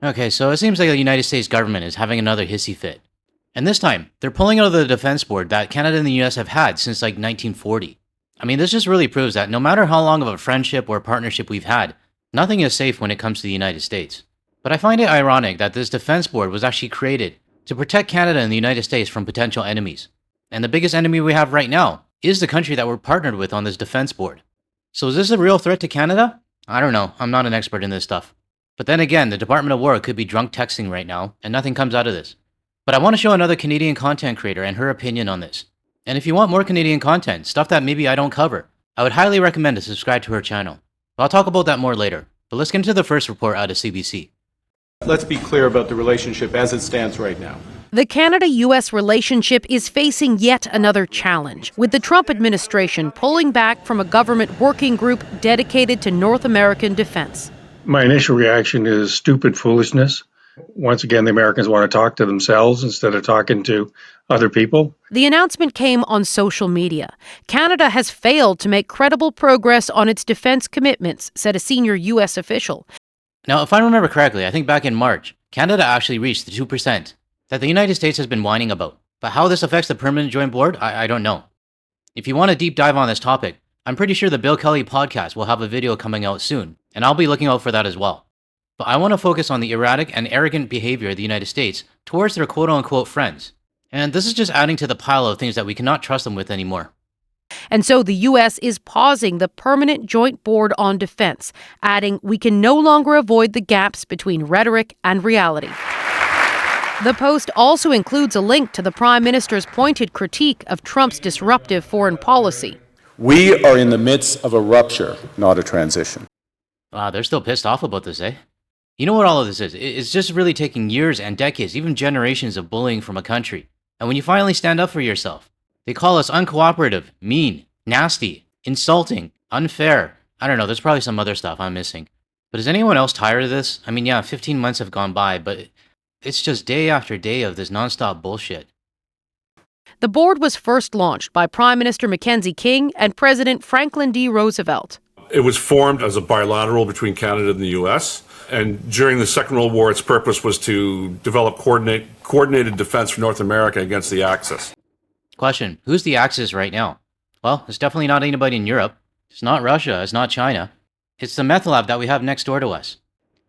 Okay, so it seems like the United States government is having another hissy fit. And this time, they're pulling out of the defense board that Canada and the US have had since like 1940. I mean, this just really proves that no matter how long of a friendship or partnership we've had, nothing is safe when it comes to the United States. But I find it ironic that this defense board was actually created to protect Canada and the United States from potential enemies. And the biggest enemy we have right now is the country that we're partnered with on this defense board. So is this a real threat to Canada? I don't know, I'm not an expert in this stuff. But then again, the Department of War could be drunk texting right now, and nothing comes out of this. But I want to show another Canadian content creator and her opinion on this. And if you want more Canadian content, stuff that maybe I don't cover, I would highly recommend to subscribe to her channel. But I'll talk about that more later. But let's get into the first report out of CBC. Let's be clear about the relationship as it stands right now. The Canada-US relationship is facing yet another challenge, with the Trump administration pulling back from a government working group dedicated to North American defense. My initial reaction is stupid foolishness. Once again, the Americans want to talk to themselves instead of talking to other people. The announcement came on social media. Canada has failed to make credible progress on its defense commitments, said a senior U.S. official. Now, if I remember correctly, I think back in March, Canada actually reached the 2% that the United States has been whining about. But how this affects the Permanent Joint Board, I don't know. If you want a deep dive on this topic, I'm pretty sure the Bill Kelly podcast will have a video coming out soon, and I'll be looking out for that as well. But I want to focus on the erratic and arrogant behavior of the United States towards their quote-unquote friends. And this is just adding to the pile of things that we cannot trust them with anymore. And so the U.S. is pausing the Permanent Joint Board on Defense, adding we can no longer avoid the gaps between rhetoric and reality. The post also includes a link to the Prime Minister's pointed critique of Trump's disruptive foreign policy. We are in the midst of a rupture, not a transition. Wow, they're still pissed off about this, eh? You know what all of this is? It's just really taking years and decades, even generations of bullying from a country. And when you finally stand up for yourself, they call us uncooperative, mean, nasty, insulting, unfair. I don't know, there's probably some other stuff I'm missing. But is anyone else tired of this? I mean, yeah, 15 months have gone by, but it's just day after day of this nonstop bullshit. The board was first launched by Prime Minister Mackenzie King and President Franklin D. Roosevelt. It was formed as a bilateral between Canada and the U.S., and during the Second World War, its purpose was to develop coordinated defense for North America against the Axis. Question, who's the Axis right now? Well, it's definitely not anybody in Europe. It's not Russia, it's not China. It's the meth lab that we have next door to us.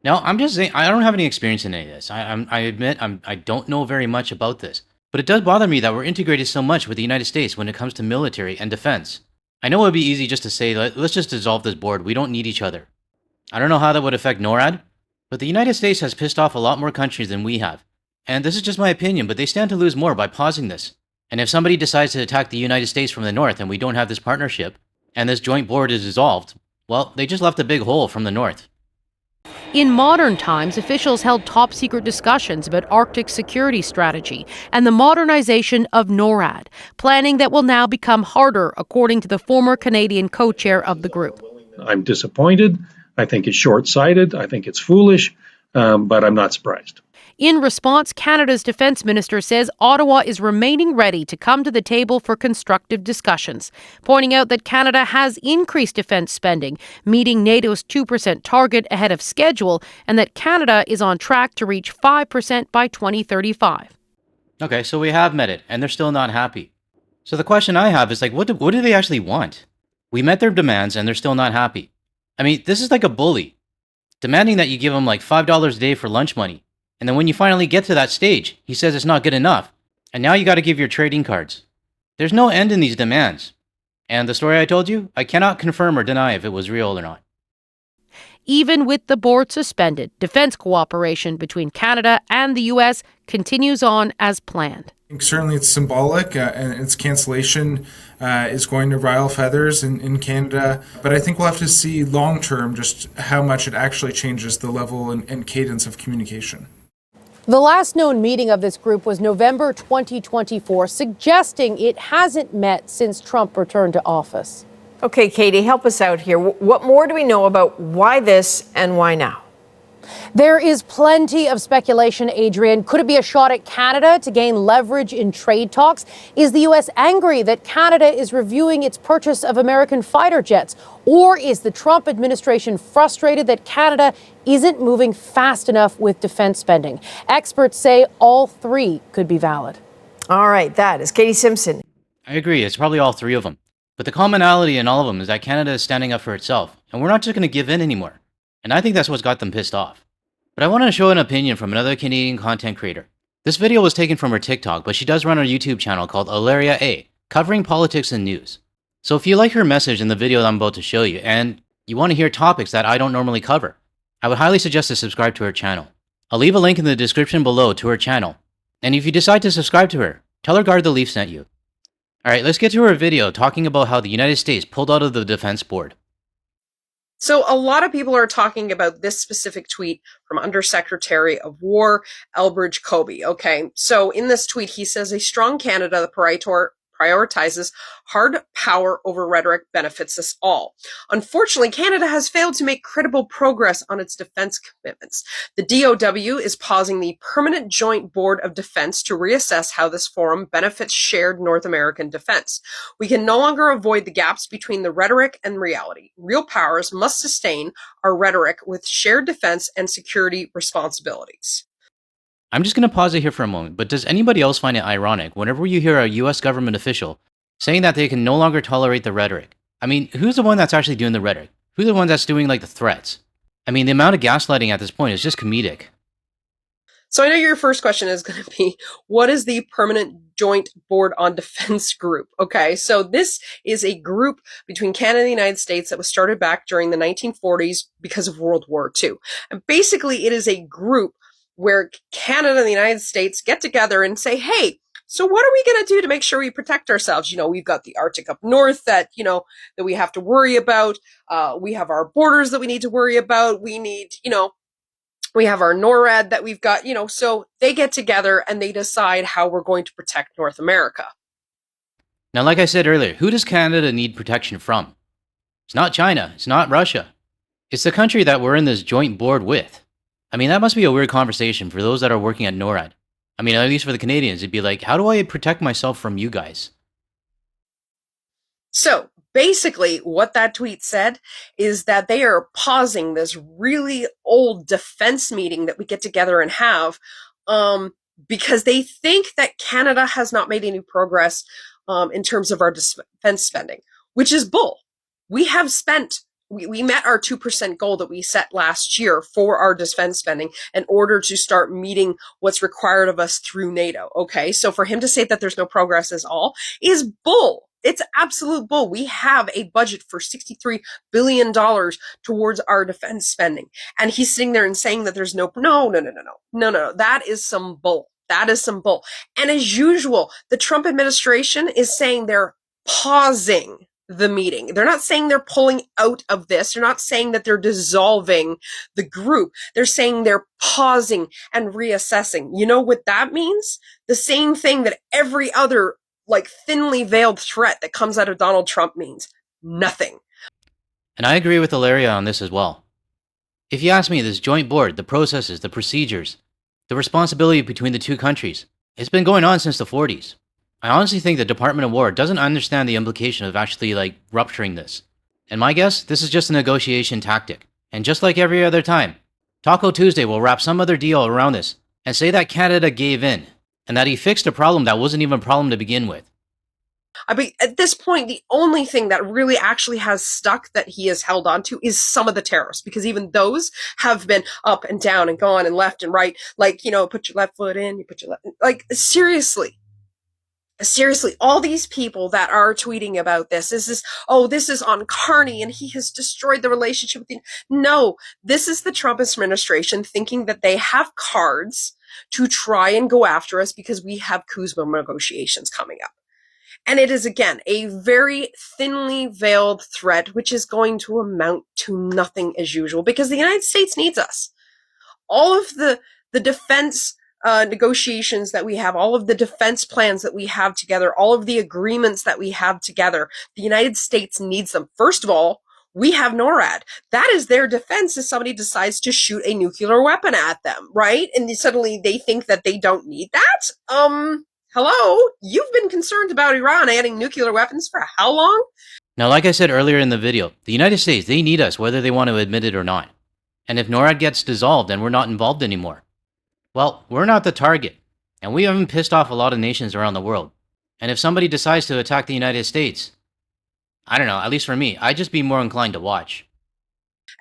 Now, I'm just saying, I don't have any experience in any of this. I admit I don't know very much about this. But it does bother me that we're integrated so much with the United States when it comes to military and defense. I know it would be easy just to say, let's just dissolve this board, we don't need each other. I don't know how that would affect NORAD, but the United States has pissed off a lot more countries than we have. And this is just my opinion, but they stand to lose more by pausing this. And if somebody decides to attack the United States from the north and we don't have this partnership, and this joint board is dissolved, well, they just left a big hole from the north. In modern times, officials held top-secret discussions about Arctic security strategy and the modernization of NORAD, planning that will now become harder, according to the former Canadian co-chair of the group. I'm disappointed. I think it's short-sighted. I think it's foolish, but I'm not surprised. In response, Canada's defense minister says Ottawa is remaining ready to come to the table for constructive discussions, pointing out that Canada has increased defense spending, meeting NATO's 2% target ahead of schedule, and that Canada is on track to reach 5% by 2035. Okay, so we have met it, and they're still not happy. So the question I have is, what do they actually want? We met their demands, and they're still not happy. I mean, this is like a bully, demanding that you give him $5 a day for lunch money. And then when you finally get to that stage, he says it's not good enough. And now you got to give your trading cards. There's no end in these demands. And the story I told you, I cannot confirm or deny if it was real or not. Even with the board suspended, defense cooperation between Canada and the U.S. continues on as planned. Certainly it's symbolic, and its cancellation is going to rile feathers in Canada. But I think we'll have to see long-term just how much it actually changes the level and cadence of communication. The last known meeting of this group was November 2024, suggesting it hasn't met since Trump returned to office. Okay, Katie, help us out here. What more do we know about why this and why now? There is plenty of speculation, Adrian. Could it be a shot at Canada to gain leverage in trade talks? Is the U.S. angry that Canada is reviewing its purchase of American fighter jets? Or is the Trump administration frustrated that Canada isn't moving fast enough with defense spending? Experts say all three could be valid. All right, that is Katie Simpson. I agree, it's probably all three of them. But the commonality in all of them is that Canada is standing up for itself, and we're not just going to give in anymore. And I think that's what's got them pissed off. But I want to show an opinion from another Canadian content creator. This video was taken from her TikTok, but she does run a YouTube channel called Alleria A, covering politics and news. So if you like her message in the video that I'm about to show you, and you want to hear topics that I don't normally cover, I would highly suggest to subscribe to her channel. I'll leave a link in the description below to her channel. And if you decide to subscribe to her, tell her Guard the Leaf sent you. Alright, let's get to her video talking about how the United States pulled out of the Defense Board. So a lot of people are talking about this specific tweet from Undersecretary of War, Elbridge Colby. Okay, so in this tweet, he says a strong Canada that prioritizes hard power over rhetoric benefits us all. Unfortunately, Canada has failed to make credible progress on its defense commitments. The DOW is pausing the Permanent Joint Board of Defense to reassess how this forum benefits shared North American defense. We can no longer avoid the gaps between the rhetoric and reality. Real powers must sustain our rhetoric with shared defense and security responsibilities. I'm just going to pause it here for a moment, but does anybody else find it ironic whenever you hear a US government official saying that they can no longer tolerate the rhetoric? I mean, who's the one that's actually doing the rhetoric? Who's the one that's doing, like, the threats? I mean, the amount of gaslighting at this point is just comedic. So I know your first question is going to be, what is the Permanent Joint Board on Defense group? Okay, so this is a group between Canada and the United States that was started back during the 1940s because of World War II. And basically, it is a group where Canada and the United States get together and say, hey, so what are we going to do to make sure we protect ourselves? You know, we've got the Arctic up north that we have to worry about. We have our borders that we need to worry about. We need, we have our NORAD that we've got, so they get together and they decide how we're going to protect North America. Now, like I said earlier, who does Canada need protection from? It's not China. It's not Russia. It's the country that we're in this joint board with. I mean, that must be a weird conversation for those that are working at NORAD. I mean, at least for the Canadians, it'd be like, how do I protect myself from you guys? So basically what that tweet said is that they are pausing this really old defense meeting that we get together and have because they think that Canada has not made any progress in terms of our defense spending, which is bull. We have spent we met our 2% goal that we set last year for our defense spending in order to start meeting what's required of us through NATO. Okay. So for him to say that there's no progress at all is bull. It's absolute bull. We have a budget for $63 billion towards our defense spending. And he's sitting there and saying that there's no. That is some bull. That is some bull. And as usual, the Trump administration is saying they're pausing the meeting. They're not saying they're pulling out of this. They're not saying that they're dissolving the group. They're saying they're pausing and reassessing. You know what that means? The same thing that every other thinly veiled threat that comes out of Donald Trump means. Nothing. And I agree with Alleria on this as well. If you ask me, this joint board, the processes, the procedures, the responsibility between the two countries, it's been going on since the 40s. I honestly think the Department of War doesn't understand the implication of actually, rupturing this. And my guess, this is just a negotiation tactic. And just like every other time, Taco Tuesday will wrap some other deal around this and say that Canada gave in, and that he fixed a problem that wasn't even a problem to begin with. I mean, at this point, the only thing that really actually has stuck that he has held on to is some of the tariffs, because even those have been up and down and gone and left and right. Put your left foot in, you put your left, Seriously, all these people that are tweeting about this is on Carney and he has destroyed the relationship with No, this is the Trump administration thinking that they have cards to try and go after us because we have Kuzma negotiations coming up. And it is, again, a very thinly veiled threat, which is going to amount to nothing as usual because the United States needs us. All of the defense negotiations that we have, all of the defense plans that we have together, all of the agreements that we have together, the United States needs them. First of all, We have NORAD. That is their defense if somebody decides to shoot a nuclear weapon at them, right? And suddenly they think that they don't need that? Hello? You've been concerned about Iran adding nuclear weapons for how long? Now, like I said earlier in the video, the United States, they need us whether they want to admit it or not. And if NORAD gets dissolved and we're not involved anymore, well, we're not the target. And we haven't pissed off a lot of nations around the world. And if somebody decides to attack the United States, I don't know, at least for me, I'd just be more inclined to watch.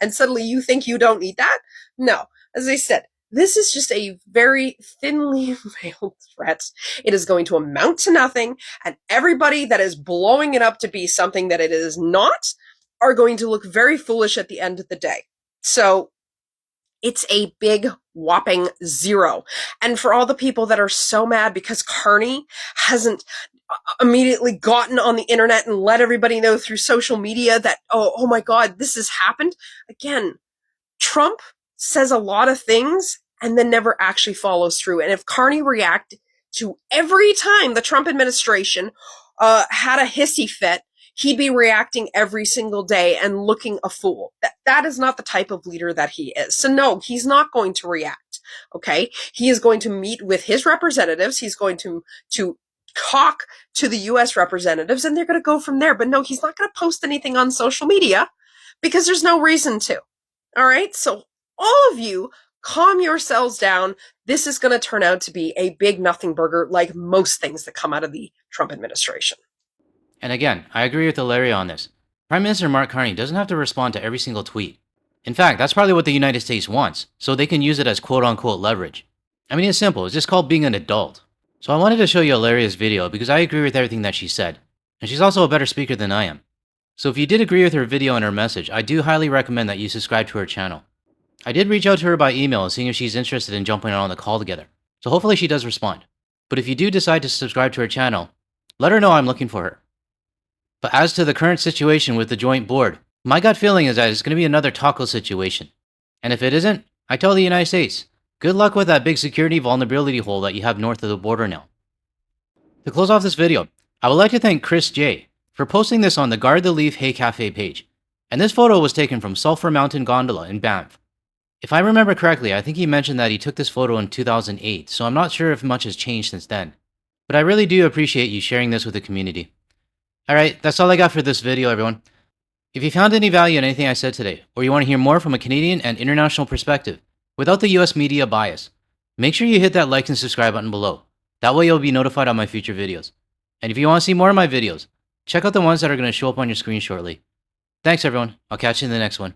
And suddenly you think you don't need that? No. As I said, this is just a very thinly veiled threat. It is going to amount to nothing, and everybody that is blowing it up to be something that it is not are going to look very foolish at the end of the day. So it's a big whopping 0. And for all the people that are so mad because Carney hasn't immediately gotten on the internet and let everybody know through social media that, oh my God, this has happened. Again, Trump says a lot of things and then never actually follows through. And if Carney reacted to every time the Trump administration had a hissy fit, he'd be reacting every single day and looking a fool. That is not the type of leader that he is. So no, he's not going to react. Okay. He is going to meet with his representatives. He's going to talk to the US representatives, and they're going to go from there. But no, he's not going to post anything on social media because there's no reason to. All right. So all of you, calm yourselves down. This is going to turn out to be a big nothing burger, like most things that come out of the Trump administration. And again, I agree with Alleria on this. Prime Minister Mark Carney doesn't have to respond to every single tweet. In fact, that's probably what the United States wants, so they can use it as quote-unquote leverage. I mean, it's simple. It's just called being an adult. So I wanted to show you Alleria's video because I agree with everything that she said. And she's also a better speaker than I am. So if you did agree with her video and her message, I do highly recommend that you subscribe to her channel. I did reach out to her by email seeing if she's interested in jumping on the call together. So hopefully she does respond. But if you do decide to subscribe to her channel, let her know I'm looking for her. But as to the current situation with the joint board, my gut feeling is that it's going to be another taco situation. And if it isn't, I tell the United States, good luck with that big security vulnerability hole that you have north of the border now. To close off this video, I would like to thank Chris J for posting this on the Guard the Leaf Hay Cafe page. And this photo was taken from Sulphur Mountain Gondola in Banff. If I remember correctly, I think he mentioned that he took this photo in 2008, so I'm not sure if much has changed since then. But I really do appreciate you sharing this with the community. Alright, that's all I got for this video, everyone. If you found any value in anything I said today, or you want to hear more from a Canadian and international perspective, without the US media bias, make sure you hit that like and subscribe button below. That way you'll be notified on my future videos. And if you want to see more of my videos, check out the ones that are going to show up on your screen shortly. Thanks everyone, I'll catch you in the next one.